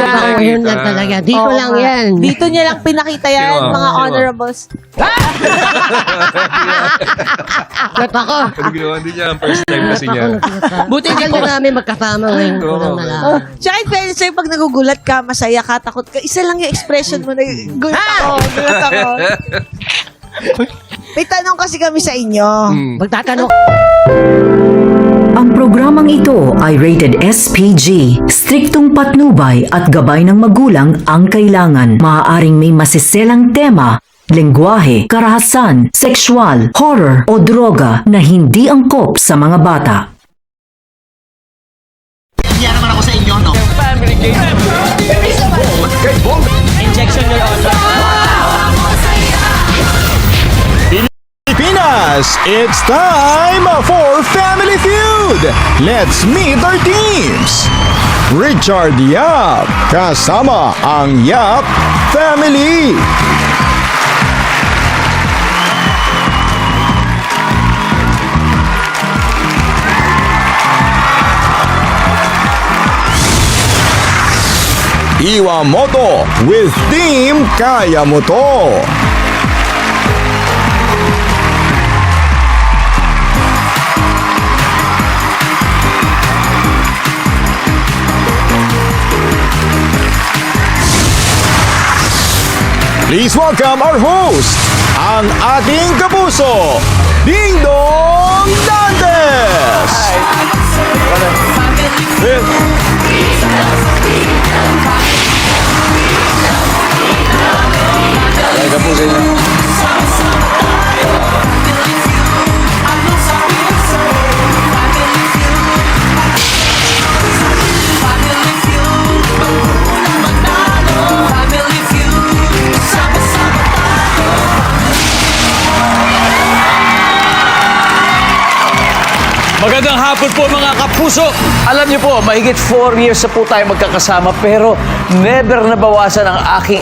mukha ko yun lang talaga. Dito Oo lang nga. yan. Dito niya lang pinakita yan, Sino? mga Sino? honorables. Ba't ako? Ano ginawa din niya? First time kasi Ba't niya. ako nagkasama? Buti Tagal hindi na namin magkasama ngayon ko lang Oo. nalaman. Tsaka in fairness sa'yo, pag nagugulat ka, masaya ka, takot ka, isa lang yung expression mo na, gulat ako. May tanong kasi kami sa inyo. Magtatanong Ang programang ito ay rated SPG. Striktong patnubay at gabay ng magulang ang kailangan. Maaaring may masiselang tema, lengguwahe, karahasan, sexual, horror o droga na hindi angkop sa mga bata. Kaya naman ako sa inyo, no? Injection your honor. Pilipinas, it's time for Family Feud! Let's meet our teams! Richard Yap, kasama ang Yap Family! Iwamoto with Team Kaya Mo To! Please welcome our host, ang ating kapuso, Ding Dong Dantes! Magandang hapon po mga kapuso. Alam niyo po, mahigit 4 years na po tayo magkakasama pero never nabawasan ang aking